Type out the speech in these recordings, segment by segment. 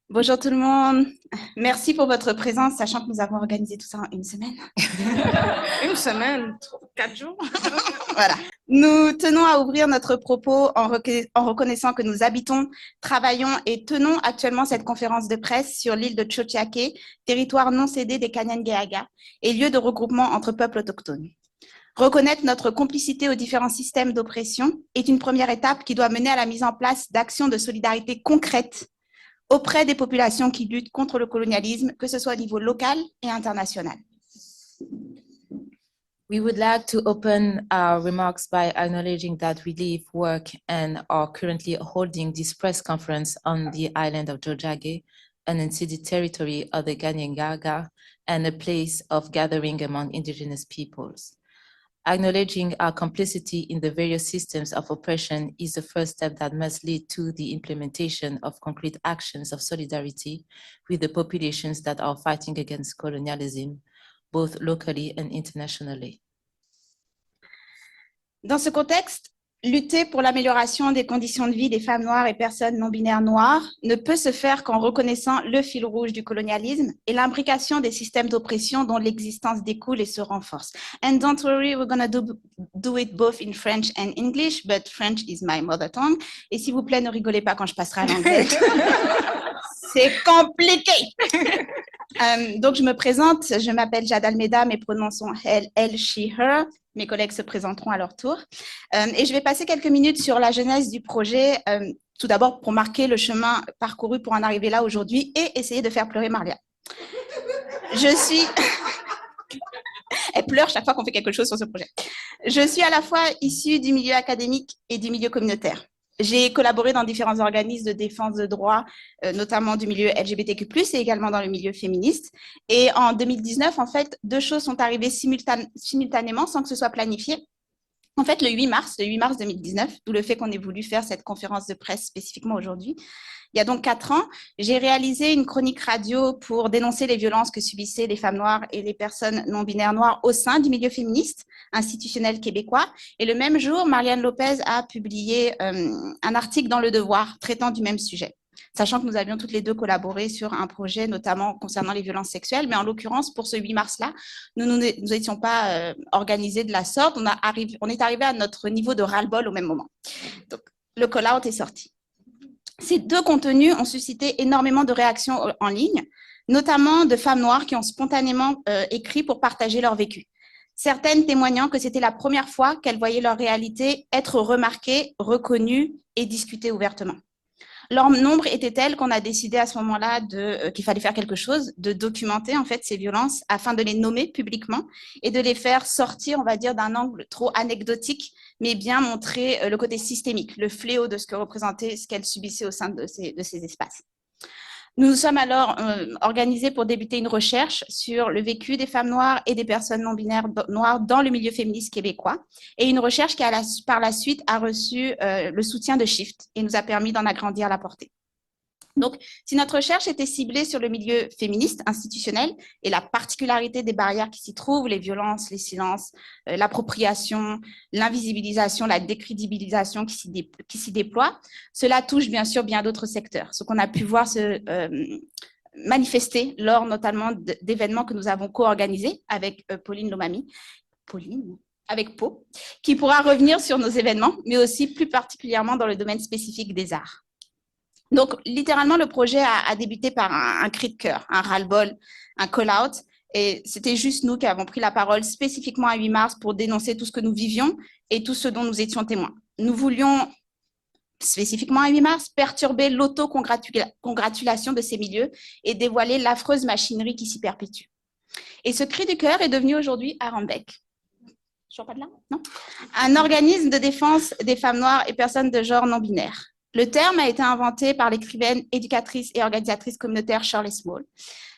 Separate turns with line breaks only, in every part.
Bonjour tout le monde. Merci pour votre présence, sachant que nous avons organisé tout ça en une semaine.
Une semaine, 4 jours.
Voilà. Nous tenons à ouvrir notre propos en reconnaissant que nous habitons, travaillons et tenons actuellement cette conférence de presse sur l'île de Tchotchake, territoire non cédé des Kanien'kehá:ka et lieu de regroupement entre peuples autochtones. Reconnaître notre complicité aux différents systèmes d'oppression est une première étape qui doit mener à la mise en place d'actions de solidarité concrètes auprès des populations qui luttent contre le colonialisme, que ce soit au niveau local et international.
We would like to open our remarks by acknowledging that we live, work, and are currently holding this press conference on the island of Tchotchake, an unceded territory of the Kanien'kehá:ka and a place of gathering among indigenous peoples. Acknowledging our complicity in the various systems of oppression is the first step that must lead to the implementation of concrete actions of solidarity with the populations that are fighting against colonialism, both locally and internationally.
Dans ce contexte, lutter pour l'amélioration des conditions de vie des femmes noires et personnes non-binaires noires ne peut se faire qu'en reconnaissant le fil rouge du colonialisme et l'imbrication des systèmes d'oppression dont l'existence découle et se renforce. And don't worry, we're going to do it both in French and English, but French is my mother tongue. Et s'il vous plaît, ne rigolez pas quand je passerai à l'anglais. C'est compliqué. Donc, je me présente, je m'appelle Jade Almeida, mes pronoms sont elle, she, her. Mes collègues se présenteront à leur tour. Et je vais passer quelques minutes sur la genèse du projet, tout d'abord pour marquer le chemin parcouru pour en arriver là aujourd'hui et essayer de faire pleurer Marlia. Je suis... Elle pleure chaque fois qu'on fait quelque chose sur ce projet. Je suis à la fois issue du milieu académique et du milieu communautaire. J'ai collaboré dans différents organismes de défense de droits, notamment du milieu LGBTQ+, et également dans le milieu féministe. Et en 2019, en fait, deux choses sont arrivées simultanément sans que ce soit planifié. En fait, le 8 mars 2019, d'où le fait qu'on ait voulu faire cette conférence de presse spécifiquement aujourd'hui, il y a donc 4 ans, j'ai réalisé une chronique radio pour dénoncer les violences que subissaient les femmes noires et les personnes non-binaires noires au sein du milieu féministe institutionnel québécois. Et le même jour, Marianne Lopez a publié un article dans Le Devoir traitant du même sujet, sachant que nous avions toutes les deux collaboré sur un projet, notamment concernant les violences sexuelles. Mais en l'occurrence, pour ce 8 mars-là, nous n'étions pas organisés de la sorte. On est arrivé à notre niveau de ras-le-bol au même moment. Donc, le call-out est sorti. Ces deux contenus ont suscité énormément de réactions en ligne, notamment de femmes noires qui ont spontanément écrit pour partager leur vécu. Certaines témoignant que c'était la première fois qu'elles voyaient leur réalité être remarquée, reconnue et discutée ouvertement. Leur nombre était tel qu'on a décidé à ce moment-là qu'il fallait faire quelque chose, de documenter en fait ces violences afin de les nommer publiquement et de les faire sortir, on va dire, d'un angle trop anecdotique, mais bien montrer le côté systémique, le fléau de ce que représentait ce qu'elles subissaient au sein de ces espaces. Nous nous sommes alors organisés pour débuter une recherche sur le vécu des femmes noires et des personnes non-binaires noires dans le milieu féministe québécois, et une recherche qui, par la suite, a reçu le soutien de Shift et nous a permis d'en agrandir la portée. Donc, si notre recherche était ciblée sur le milieu féministe institutionnel et la particularité des barrières qui s'y trouvent, les violences, les silences, l'appropriation, l'invisibilisation, la décrédibilisation qui s'y déploie, cela touche bien sûr bien d'autres secteurs. Ce qu'on a pu voir se manifester lors notamment d'événements que nous avons co-organisés avec Pauline Lomami, avec Pau, qui pourra revenir sur nos événements, mais aussi plus particulièrement dans le domaine spécifique des arts. Donc, littéralement, le projet a débuté par un cri de cœur, un ras-le-bol, un call-out. Et c'était juste nous qui avons pris la parole spécifiquement à 8 mars pour dénoncer tout ce que nous vivions et tout ce dont nous étions témoins. Nous voulions, spécifiquement à 8 mars, perturber l'autocongratulation de ces milieux et dévoiler l'affreuse machinerie qui s'y perpétue. Et ce cri du cœur est devenu aujourd'hui Arambek. Je ne pas de là, non ? Un organisme de défense des femmes noires et personnes de genre non-binaire. Le terme a été inventé par l'écrivaine, éducatrice et organisatrice communautaire Shirley Small.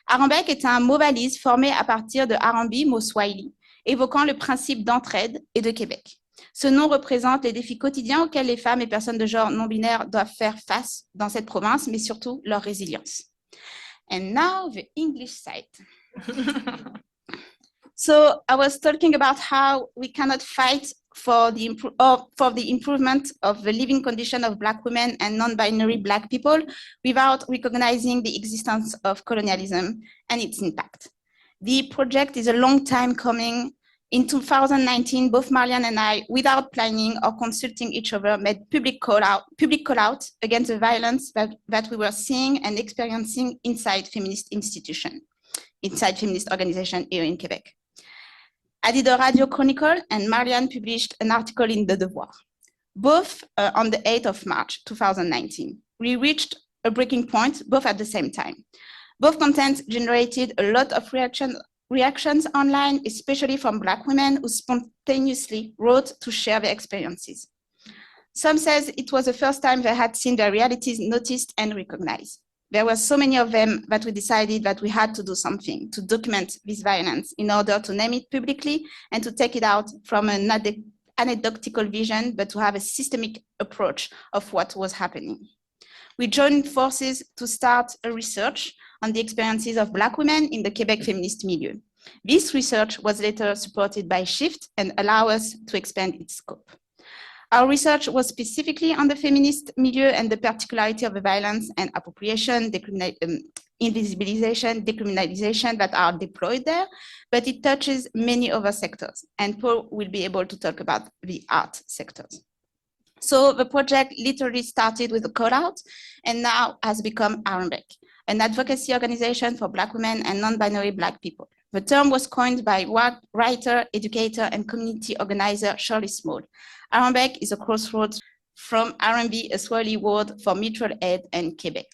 Arambek est un mot valise formé à partir de Harambe, mot swahili, évoquant le principe d'entraide et de Québec. Ce nom représente les défis quotidiens auxquels les femmes et personnes de genre non-binaire doivent faire face dans cette province, mais surtout leur résilience. And now the English side. So I was talking about how we cannot fight for the improvement of the living condition of Black women and non-binary Black people without recognizing the existence of colonialism and its impact. The project is a long time coming. In 2019, both Marianne and I, without planning or consulting each other, made public call out against the violence that we were seeing and experiencing inside feminist organization here in Quebec. I did a radio chronicle and Marianne published an article in The Devoir, both on the 8th of March, 2019. We reached a breaking point, both at the same time. Both contents generated a lot of reactions online, especially from Black women who spontaneously wrote to share their experiences. Some says it was the first time they had seen their realities noticed and recognized. There were so many of them that we decided that we had to do something to document this violence in order to name it publicly and to take it out from an anecdotal vision, but to have a systemic approach of what was happening. We joined forces to start a research on the experiences of Black women in the Quebec feminist milieu. This research was later supported by SHIFT and allowed us to expand its scope. Our research was specifically on the feminist milieu and the particularity of the violence and appropriation, invisibilization, decriminalization that are deployed there, but it touches many other sectors, and Paul will be able to talk about the art sectors. So the project literally started with a call out and now has become Arambec, an advocacy organization for Black women and non-binary Black people. The term was coined by writer, educator, and community organizer Shirley Small. Arambec is a crossroads from R&B, a Swahili word for mutual aid, and Quebec.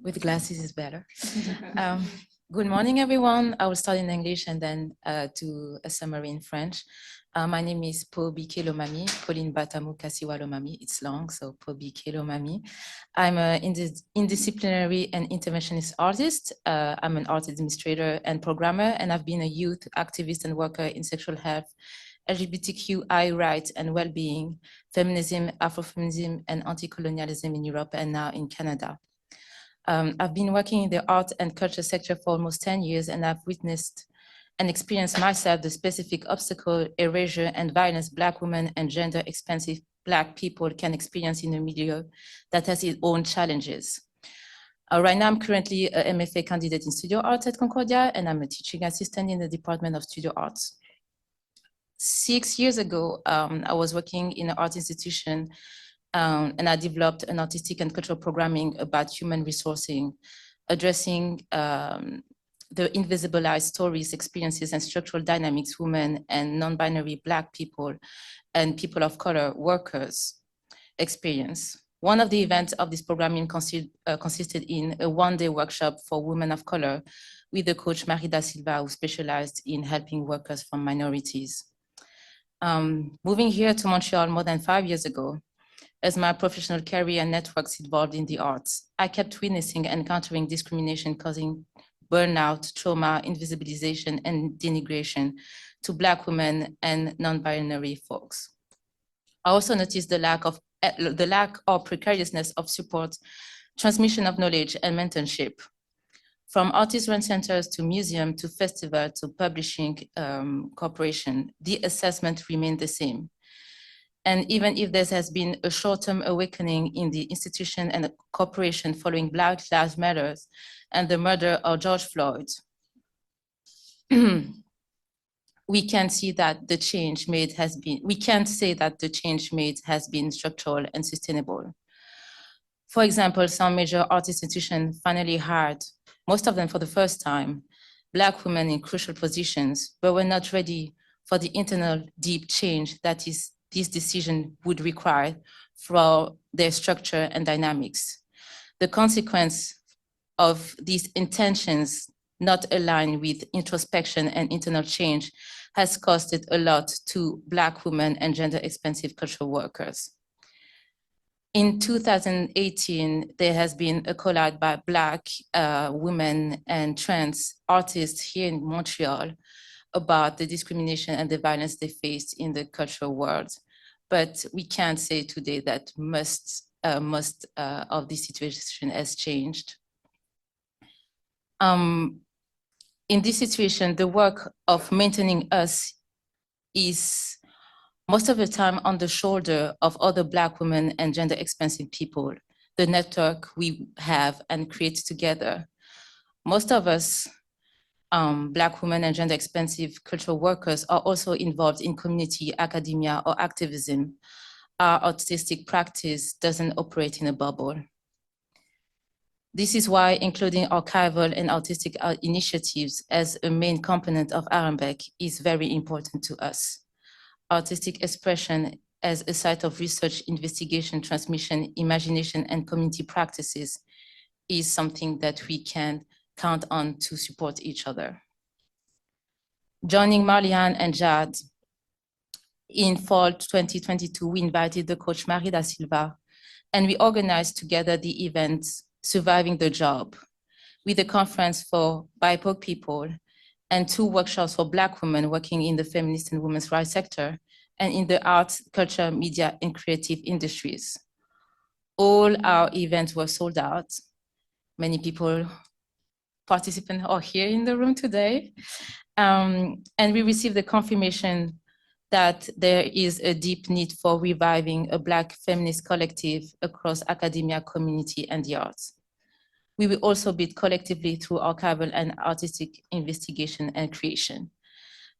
With glasses is better. Good morning, everyone. I will start in English and then do a summary in French. My name is Pobike Lomami, Pauline Batamu Kasiwa Lomami. It's long, so Pobike Lomami. I'm an interdisciplinary and interventionist artist. I'm an art administrator and programmer, and I've been a youth activist and worker in sexual health, LGBTQI rights and well-being, feminism, Afrofeminism, and anti-colonialism in Europe and now in Canada. I've been working in the art and culture sector for almost 10 years, and I've witnessed and experienced myself the specific obstacle, erasure, and violence Black women and gender-expansive Black people can experience in a milieu that has its own challenges. Right now, I'm currently a MFA candidate in studio arts at Concordia, and I'm a teaching assistant in the Department of Studio Arts. 6 years ago, I was working in an art institution and I developed an artistic and cultural programming about human resourcing, addressing the invisibilized stories, experiences, and structural dynamics women and non-binary Black people and people of color workers experience. One of the events of this programming consisted in a one-day workshop for women of color with the coach Marie da Silva, who specialized in helping workers from minorities. Moving here to Montreal more than 5 years ago, as my professional career and networks involved in the arts, I kept witnessing and encountering discrimination causing burnout, trauma, invisibilization, and denigration to Black women and non-binary folks. I also noticed the lack or precariousness of support, transmission of knowledge, and mentorship. From artist-run centers to museum to festival to publishing corporation, the assessment remained the same. And even if there has been a short-term awakening in the institution and the corporation following Black Lives Matter and the murder of George Floyd, we can't say that the change made has been structural and sustainable. For example, some major art institutions finally hired, most of them for the first time, Black women in crucial positions, but were not ready for the internal deep change that this decision would require for their structure and dynamics. The consequence of these intentions not aligned with introspection and internal change has costed a lot to Black women and gender-expansive cultural workers. In 2018, there has been a call out by Black women and trans artists here in Montreal about the discrimination and the violence they faced in the cultural world. But we can't say today that most of the situation has changed. In this situation, the work of maintaining us is most of the time on the shoulder of other Black women and gender expansive people, the network we have and create together. Most of us, Black women and gender expansive cultural workers, are also involved in community, academia, or activism. Our artistic practice doesn't operate in a bubble. This is why including archival and artistic initiatives as a main component of Arembec is very important to us. Artistic expression as a site of research, investigation, transmission, imagination, and community practices is something that we can count on to support each other. Joining Marliane and Jad, in fall 2022, we invited the coach Marie da Silva, and we organized together the event Surviving the Job, with a conference for BIPOC people and 2 workshops for Black women working in the feminist and women's rights sector and in the arts, culture, media, and creative industries. All our events were sold out. Many people, participants are here in the room today. And we received the confirmation that there is a deep need for reviving a Black feminist collective across academia, community, and the arts. We will also build collectively through archival and artistic investigation and creation.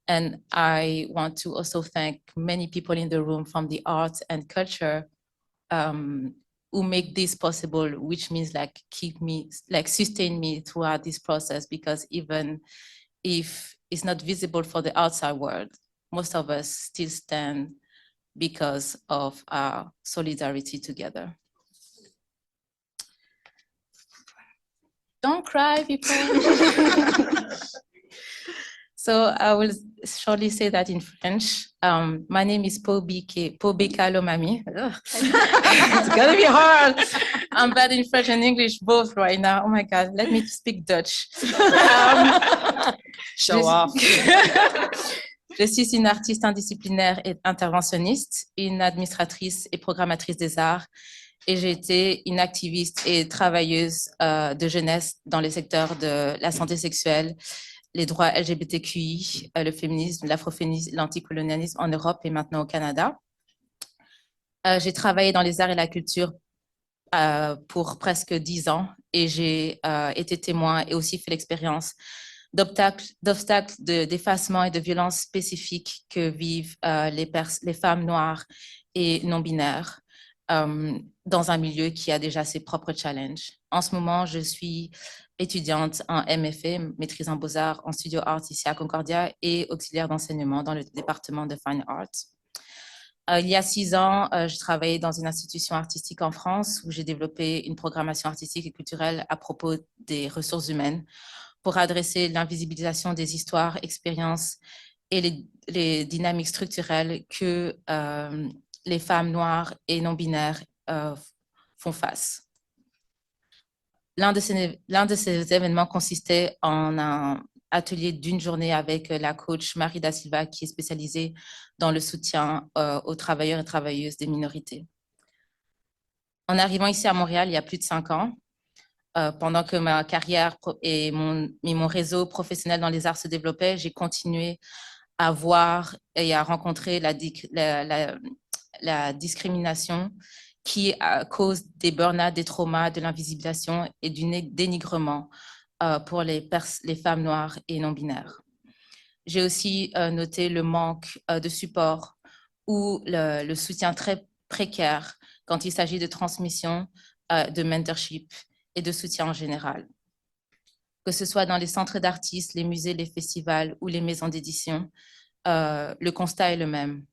And I want to also thank many people in the room from the arts and culture who make this possible, which means like sustain me throughout this process, because even if it's not visible for the outside world, most of us still stand because of our solidarity together. Don't cry, people. So I will shortly say that in French. My name is Pobika Lomami. It's gonna be hard. I'm bad in French and English both right now. Oh my God, let me speak Dutch.
Show off.
Je suis une artiste indisciplinaire et interventionniste, une administratrice et programmatrice des arts, et j'ai été une activiste et travailleuse de jeunesse dans les secteurs de la santé sexuelle, les droits LGBTQI, le féminisme, l'afroféminisme, l'anticolonialisme en Europe et maintenant au Canada. J'ai travaillé dans les arts et la culture pour presque 10 ans et j'ai été témoin et aussi fait l'expérience d'obstacles d'effacement et de violences spécifiques que vivent les femmes noires et non-binaires dans un milieu qui a déjà ses propres challenges. En ce moment, je suis étudiante en MFA, maîtrise en beaux-arts, en studio art ici à Concordia et auxiliaire d'enseignement dans le département de Fine Arts. Il y a 6 ans, je travaillais dans une institution artistique en France où j'ai développé une programmation artistique et culturelle à propos des ressources humaines pour adresser l'invisibilisation des histoires, expériences et les dynamiques structurelles que les femmes noires et non-binaires font face. L'un de ces événements consistait en un atelier d'une journée avec la coach Marie da Silva, qui est spécialisée dans le soutien aux travailleurs et travailleuses des minorités. En arrivant ici à Montréal, il y a plus de 5 ans, pendant que ma carrière et mon réseau professionnel dans les arts se développaient, j'ai continué à voir et à rencontrer la discrimination qui cause des burn-out, des traumas, de l'invisibilisation et du dénigrement pour les femmes noires et non-binaires. J'ai aussi noté le manque de support ou le soutien très précaire quand il s'agit de transmission, de mentorship et de soutien en général. Que ce soit dans les centres d'artistes, les musées, les festivals ou les maisons d'édition, le constat est le même.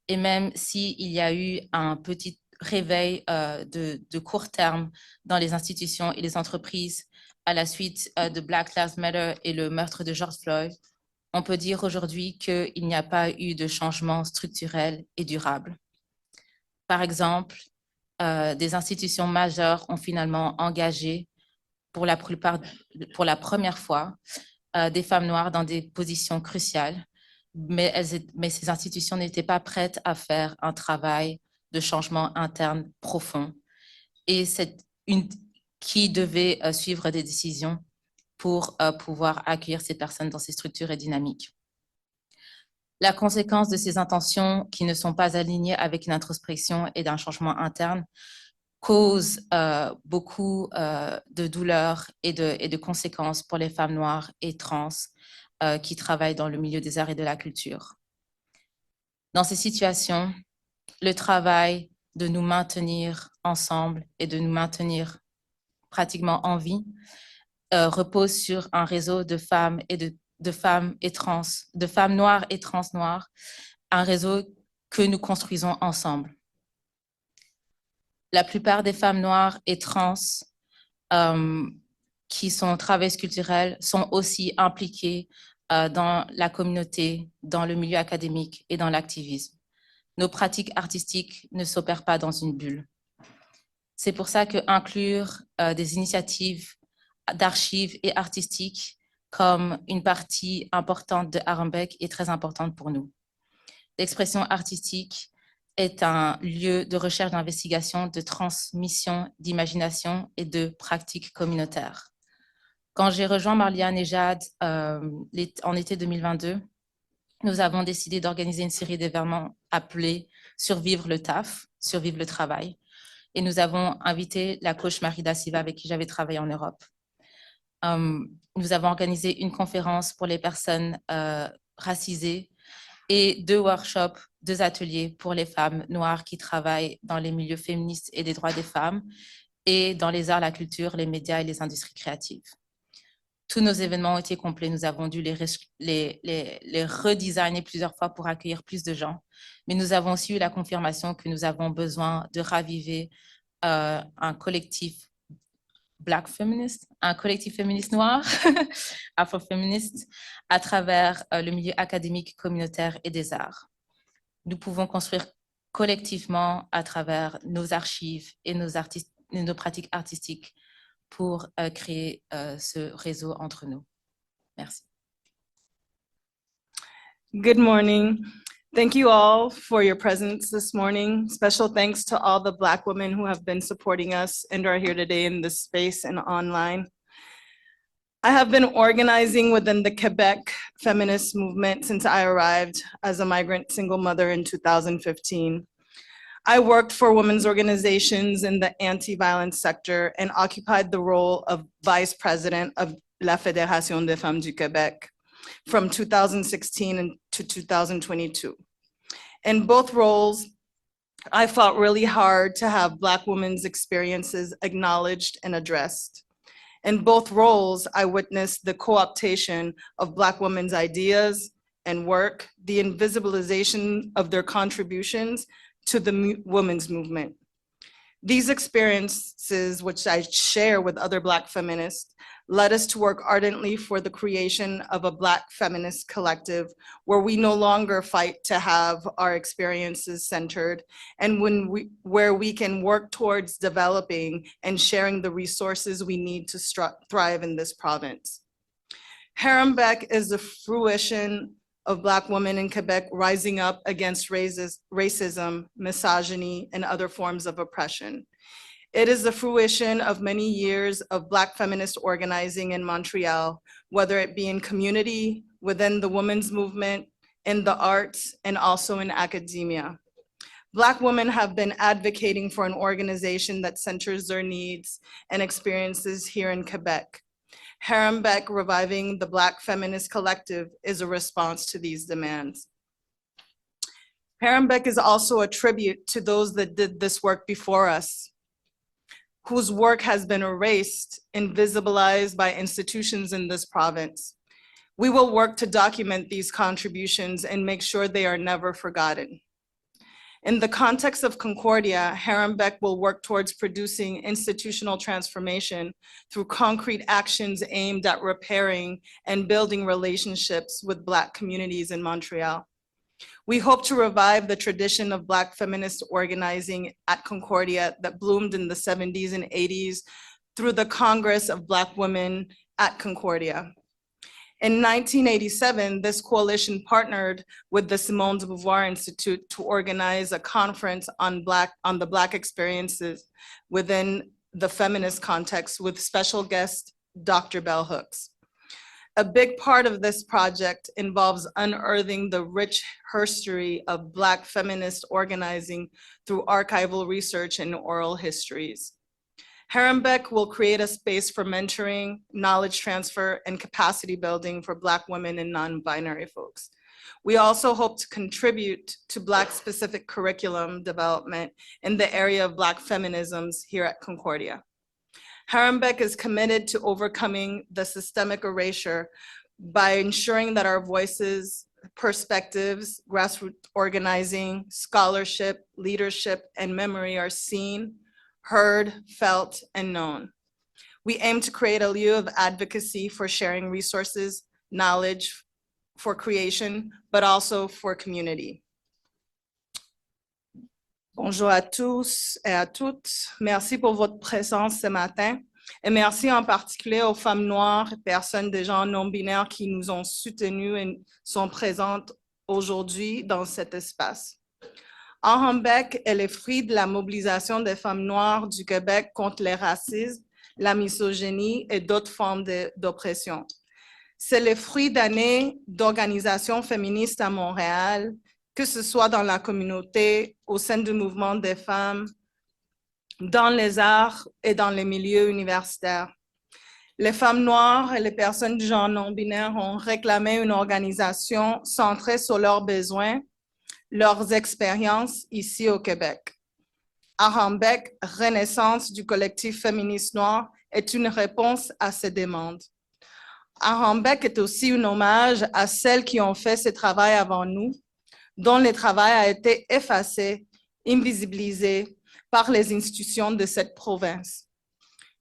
Et même s'il y a eu un petit réveil de court terme dans les institutions et les entreprises à la suite de Black Lives Matter et le meurtre de George Floyd, on peut dire aujourd'hui qu'il n'y a pas eu de changement structurel et durable. Par exemple, des institutions majeures ont finalement engagé pour la première fois des femmes noires dans des positions cruciales, mais ces institutions n'étaient pas prêtes à faire un travail de changement interne profond et qui devait suivre des décisions pour pouvoir accueillir ces personnes dans ces structures et dynamiques. La conséquence de ces intentions qui ne sont pas alignées avec une introspection et d'un changement interne cause beaucoup de douleurs et de conséquences pour les femmes noires et trans qui travaillent dans le milieu des arts et de la culture. Dans ces situations, le travail de nous maintenir ensemble et de nous maintenir pratiquement en vie repose sur un réseau de femmes et de femmes et trans, de femmes noires et trans noires, un réseau que nous construisons ensemble. La plupart des femmes noires et trans qui sont travailleuses culturelles sont aussi impliquées dans la communauté, dans le milieu académique et dans l'activisme. Nos pratiques artistiques ne s'opèrent pas dans une bulle. C'est pour ça que inclure des initiatives d'archives et artistiques comme une partie importante de Harembek est très importante pour nous. L'expression artistique est un lieu de recherche, d'investigation, de transmission, d'imagination et de pratiques communautaires. Quand j'ai rejoint Marliane et Jade en été 2022, nous avons décidé d'organiser une série d'événements appelés « Survivre le taf », « Survivre le travail ». Et nous avons invité la coach Marie Da Silva avec qui j'avais travaillé en Europe. Nous avons organisé une conférence pour les personnes racisées et 2 workshops, 2 ateliers pour les femmes noires qui travaillent dans les milieux féministes et des droits des femmes et dans les arts, la culture, les médias et les industries créatives. Tous nos événements ont été complets. Nous avons dû les redesigner plusieurs fois pour accueillir plus de gens. Mais nous avons aussi eu la confirmation que nous avons besoin de raviver un collectif Black féministe, un collectif féministe noir, afroféministe, à travers le milieu académique, communautaire et des arts. Nous pouvons construire collectivement à travers nos archives et nos pratiques artistiques pour créer ce réseau entre nous. Merci.
Good morning. Thank you all for your presence this morning. Special thanks to all the Black women who have been supporting us and are here today in this space and online. I have been organizing within the Quebec feminist movement since I arrived as a migrant single mother in 2015. I worked for women's organizations in the anti-violence sector and occupied the role of vice president of La Fédération des Femmes du Québec from 2016 to 2022. In both roles, I fought really hard to have Black women's experiences acknowledged and addressed. In both roles, I witnessed the co-optation of Black women's ideas and work, the invisibilization of their contributions to the women's movement. These experiences, which I share with other Black feminists, led us to work ardently for the creation of a Black feminist collective where we no longer fight to have our experiences centered and where we can work towards developing and sharing the resources we need to thrive in this province. Harembek is the fruition of Black women in Quebec rising up against racism, misogyny, and other forms of oppression. It is the fruition of many years of Black feminist organizing in Montreal, whether it be in community, within the women's movement, in the arts, and also in academia. Black women have been advocating for an organization that centers their needs and experiences here in Quebec. Harembek Reviving the Black Feminist Collective is a response to these demands. Harembek is also a tribute to those that did this work before us, whose work has been erased, invisibilized by institutions in this province. We will work to document these contributions and make sure they are never forgotten. In the context of Concordia, Harembek will work towards producing institutional transformation through concrete actions aimed at repairing and building relationships with Black communities in Montreal. We hope to revive the tradition of Black feminist organizing at Concordia that bloomed in the 70s and 80s through the Congress of Black Women at Concordia. In 1987, this coalition partnered with the Simone de Beauvoir Institute to organize a conference on the Black experiences within the feminist context with special guest, Dr. Bell Hooks. A big part of this project involves unearthing the rich history of Black feminist organizing through archival research and oral histories. Harambek will create a space for mentoring, knowledge transfer, and capacity building for Black women and non-binary folks. We also hope to contribute to Black-specific curriculum development in the area of Black feminisms here at Concordia. Harambek is committed to overcoming the systemic erasure by ensuring that our voices, perspectives, grassroots organizing, scholarship, leadership, and memory are seen, heard, felt, and known. We aim to create a lieu of advocacy for sharing resources, knowledge, for creation, but also for community. Bonjour à tous et à toutes. Merci pour votre présence ce matin. Et merci en particulier aux femmes noires et personnes de genre non-binaires qui nous ont soutenues et sont présentes aujourd'hui dans cet espace. Harambek est le fruit de la mobilisation des femmes noires du Québec contre le racisme, la misogynie et d'autres formes d'oppression. C'est le fruit d'années d'organisations féministes à Montréal, que ce soit dans la communauté, au sein du mouvement des femmes, dans les arts et dans les milieux universitaires. Les femmes noires et les personnes du genre non-binaire ont réclamé une organisation centrée sur leurs besoins, leurs expériences ici au Québec. Harambek, renaissance du collectif féministe noir, est une réponse à ces demandes. Harambek est aussi un hommage à celles qui ont fait ce travail avant nous, dont le travail a été effacé, invisibilisé par les institutions de cette province.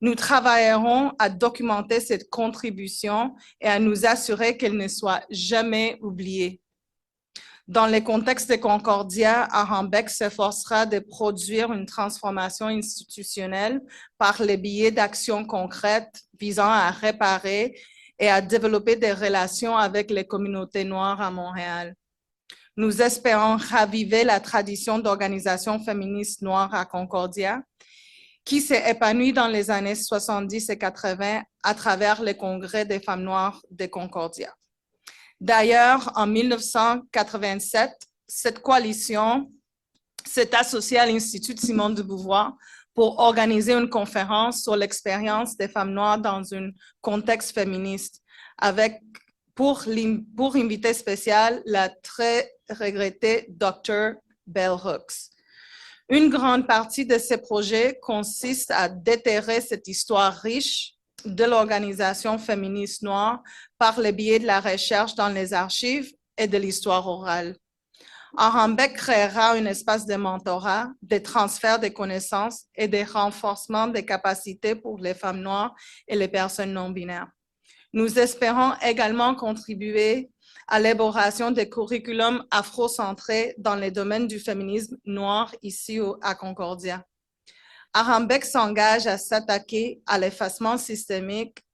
Nous travaillerons à documenter cette contribution et à nous assurer qu'elle ne soit jamais oubliée. Dans le contexte de Concordia, Harambek s'efforcera de produire une transformation institutionnelle par le biais d'actions concrètes visant à réparer et à développer des relations avec les communautés noires à Montréal. Nous espérons raviver la tradition d'organisation féministe noire à Concordia, qui s'est épanouie dans les années 70 et 80 à travers le Congrès des femmes noires de Concordia. D'ailleurs, en 1987, cette coalition s'est associée à l'Institut Simone de Beauvoir pour organiser une conférence sur l'expérience des femmes noires dans un contexte féministe, avec pour invité spécial la très regrettée Dr. Bell Hooks. Une grande partie de ces projets consiste à déterrer cette histoire riche de l'organisation féministe noire par le biais de la recherche dans les archives et de l'histoire orale. Harambek créera un espace de mentorat, de transfert de connaissances et de renforcement des capacités pour les femmes noires et les personnes non-binaires. Nous espérons également contribuer à l'élaboration des curriculums afro-centrés dans les domaines du féminisme noir ici à Concordia. Harambek s'engage à s'attaquer à l'effacement systémique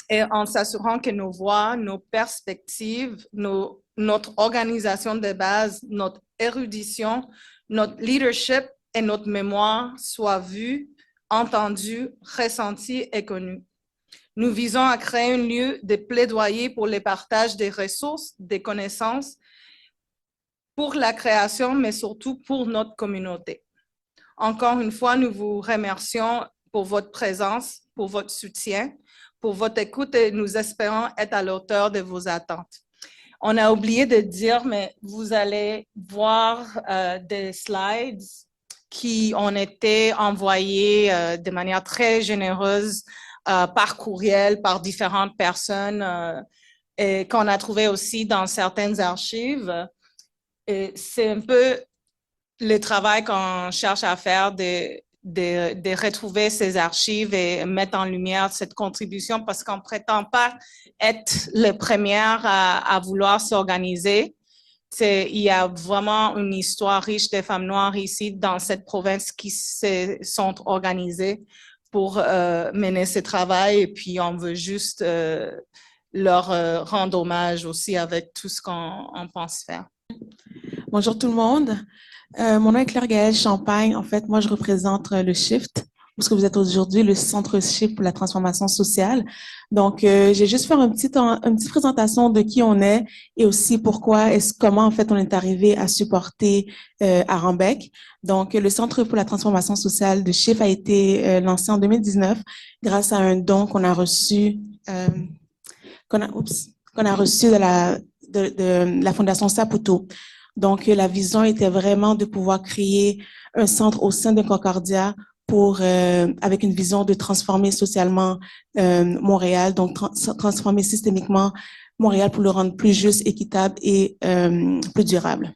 et en s'assurant que nos voix, nos perspectives, notre organisation de base, notre érudition, notre leadership et notre mémoire soient vues, entendues, ressenties et connues. Nous visons à créer un lieu de plaidoyer pour le partage des ressources, des connaissances, pour la création, mais surtout pour notre communauté. Encore une fois, nous vous remercions pour votre présence, pour votre soutien, pour votre écoute et nous espérons être à la hauteur de vos attentes. On a oublié de dire, mais vous allez voir des slides qui ont été envoyés de manière très généreuse par courriel, par différentes personnes et qu'on a trouvé aussi dans certaines archives. Et c'est un peu le travail qu'on cherche à faire de retrouver ces archives et mettre en lumière cette contribution parce qu'on ne prétend pas être les premières à vouloir s'organiser. Il y a vraiment une histoire riche des femmes noires ici dans cette province qui se sont organisées pour mener ce travail et puis on veut juste leur rendre hommage aussi avec tout ce qu'on pense faire.
Bonjour tout le monde. Mon nom est Claire Gaëlle Champagne. En fait, moi, je représente le Shift. où ce que vous êtes aujourd'hui, le Centre Shift pour la transformation sociale. Donc, j'ai juste fait une petite présentation de qui on est et aussi comment en fait on est arrivé à supporter Arembec. Donc, le Centre pour la transformation sociale de Shift a été lancé en 2019 grâce à un don qu'on a reçu qu'on a reçu de la Fondation Saputo. Donc, la vision était vraiment de pouvoir créer un centre au sein de Concordia avec une vision de transformer socialement Montréal, donc transformer systémiquement Montréal pour le rendre plus juste, équitable et plus durable.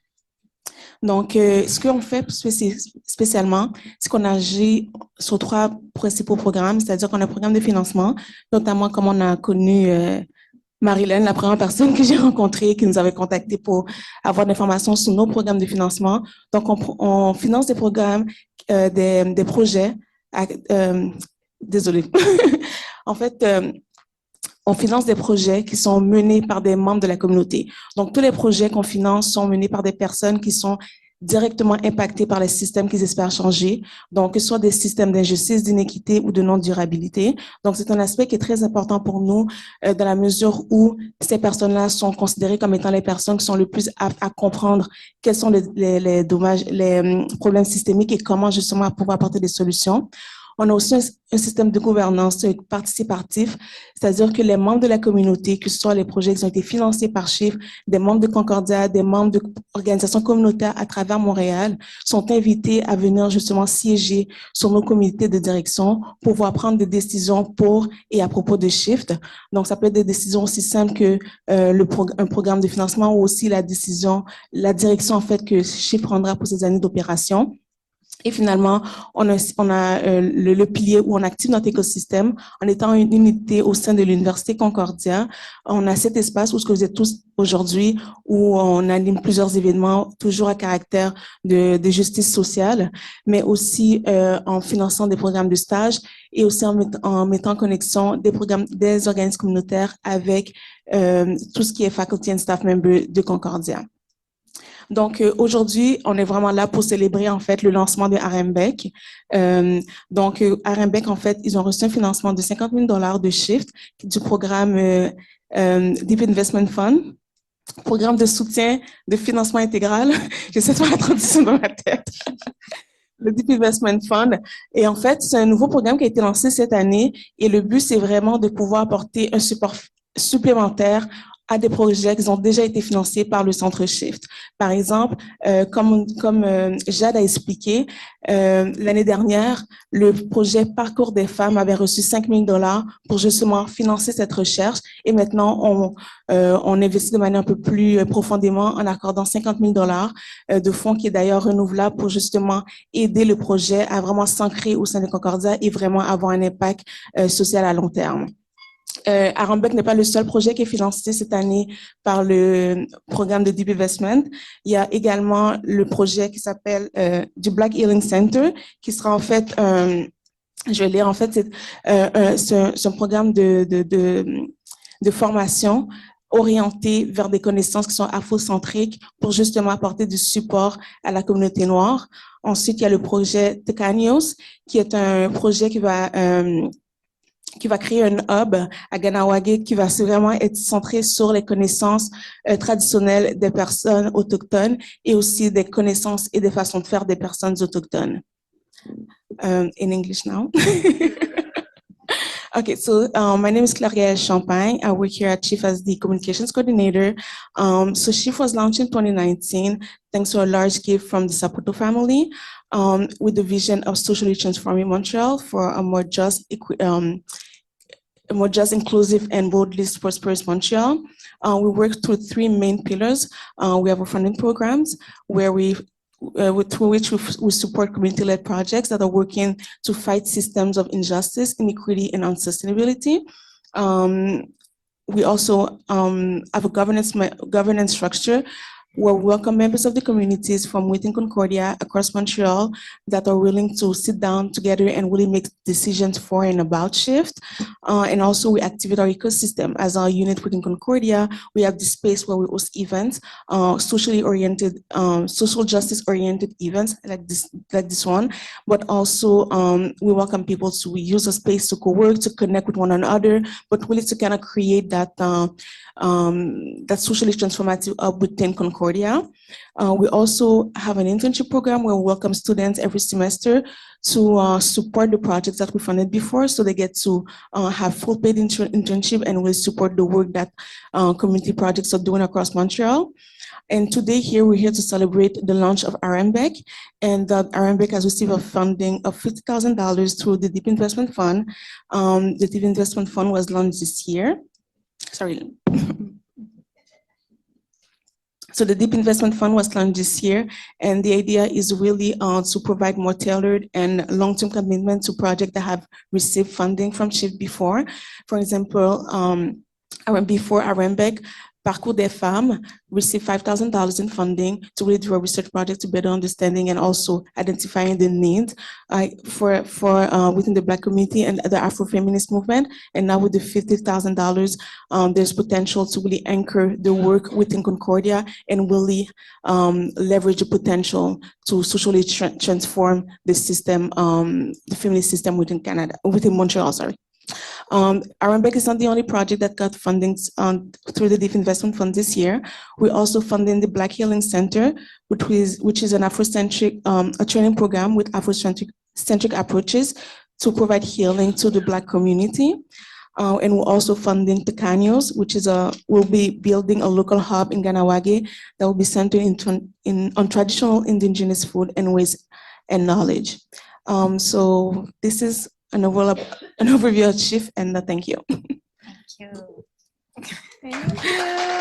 Donc, ce qu'on fait spécialement, c'est qu'on agit sur 3 principaux programmes, c'est-à-dire qu'on a un programme de financement, notamment comme on a connu Marilyn, la première personne que j'ai rencontrée, qui nous avait contacté pour avoir des informations sur nos programmes de financement. Donc, on finance des programmes, des projets. Désolée. En fait, on finance des projets qui sont menés par des membres de la communauté. Donc, tous les projets qu'on finance sont menés par des personnes qui sont directement impactés par les systèmes qu'ils espèrent changer, donc que ce soit des systèmes d'injustice, d'inéquité ou de non-durabilité. Donc, c'est un aspect qui est très important pour nous dans la mesure où ces personnes-là sont considérées comme étant les personnes qui sont le plus aptes à comprendre quels sont les dommages, les problèmes systémiques et comment justement pouvoir apporter des solutions. On a aussi un système de gouvernance participatif, c'est-à-dire que les membres de la communauté, que ce soit les projets qui ont été financés par Shift, des membres de Concordia, des membres d'organisations communautaires à travers Montréal, sont invités à venir justement siéger sur nos comités de direction pour pouvoir prendre des décisions pour et à propos de Shift. Donc, ça peut être des décisions aussi simples que un programme de financement ou aussi la direction en fait que Shift prendra pour ces années d'opération. Et finalement, on a le pilier où on active notre écosystème en étant une unité au sein de l'Université Concordia. On a cet espace où ce que vous êtes tous aujourd'hui, où on anime plusieurs événements, toujours à caractère de justice sociale, mais aussi en finançant des programmes de stage et aussi en mettant en connexion des organismes communautaires avec tout ce qui est faculty and staff member de Concordia. Donc, aujourd'hui, on est vraiment là pour célébrer, en fait, le lancement de Arembec. Donc, Arembec, en fait, ils ont reçu un financement de 50 000 $ de Shift du programme Deep Investment Fund, programme de soutien de financement intégral. J'essaie de faire la traduction dans ma tête. Le Deep Investment Fund. Et en fait, c'est un nouveau programme qui a été lancé cette année et le but, c'est vraiment de pouvoir apporter un support supplémentaire à des projets qui ont déjà été financés par le Centre Shift. Par exemple, comme Jade a expliqué, l'année dernière, le projet Parcours des femmes avait reçu 5 000 $ pour justement financer cette recherche. Et maintenant, on investit de manière un peu plus profondément en accordant 50 000 $ de fonds qui est d'ailleurs renouvelable pour justement aider le projet à vraiment s'ancrer au sein de Concordia et vraiment avoir un impact social à long terme. Arembec n'est pas le seul projet qui est financé cette année par le programme de Deep Investment. Il y a également le projet qui s'appelle du Black Healing Center, qui sera en fait, je vais lire, en fait, c'est un programme de formation orienté vers des connaissances qui sont afrocentriques pour justement apporter du support à la communauté noire. Ensuite, il y a le projet Tecanios, qui est un projet qui va créer un hub à Ganawagé qui va vraiment être centré sur les connaissances traditionnelles des personnes autochtones et aussi des connaissances et des façons de faire des personnes autochtones. In English now. Okay, so my name is Claire Champagne. I work here at Chief as the Communications Coordinator. So Chief was launched in 2019 thanks to a large gift from the Saputo family with the vision of socially transforming Montreal for a more just, inclusive, and boldly prosperous Montreal. We work through 3 main pillars. We have our funding programs where through which we support community-led projects that are working to fight systems of injustice, inequity, and unsustainability. We also have a governance structure We welcome members of the communities from within Concordia across Montreal that are willing to sit down together and really make decisions for and about SHIFT. And also we activate our ecosystem. As our unit within Concordia, we have this space where we host events, socially oriented, social justice oriented events like this one, but also we welcome people to use a space to co-work, to connect with one another, but really to kind of create that socially transformative hub within Concordia. We also have an internship program where we welcome students every semester to support the projects that we funded before, so they get to have full paid internship and will support the work that community projects are doing across Montreal. And today here, we're here to celebrate the launch of RMBEC, and RMBEC has received a funding of $50,000 through the Deep Investment Fund. The Deep Investment Fund was launched this year. Sorry. So the Deep Investment Fund was launched this year, and the idea is really to provide more tailored and long-term commitment to projects that have received funding from SHIFT before. For example, before RMBEC, Parcours des Femmes received $5,000 in funding to really do a research project to better understanding and also identifying the needs for within the Black community and the Afrofeminist movement. And now with the $50,000, there's potential to really anchor the work within Concordia and really leverage the potential to socially transform the system, the feminist system within Canada, within Montreal, sorry. RMBEC is not the only project that got funding through the Deep Investment Fund this year. We're also funding the Black Healing Center, which is an Afrocentric, a training program with Afrocentric approaches to provide healing to the Black community. And we're also funding Tecaños, which is we'll be building a local hub in Ganawage that will be centered on traditional indigenous food and ways and knowledge. So this is an overview of SHIFT, and thank you.
Thank you. Thank you.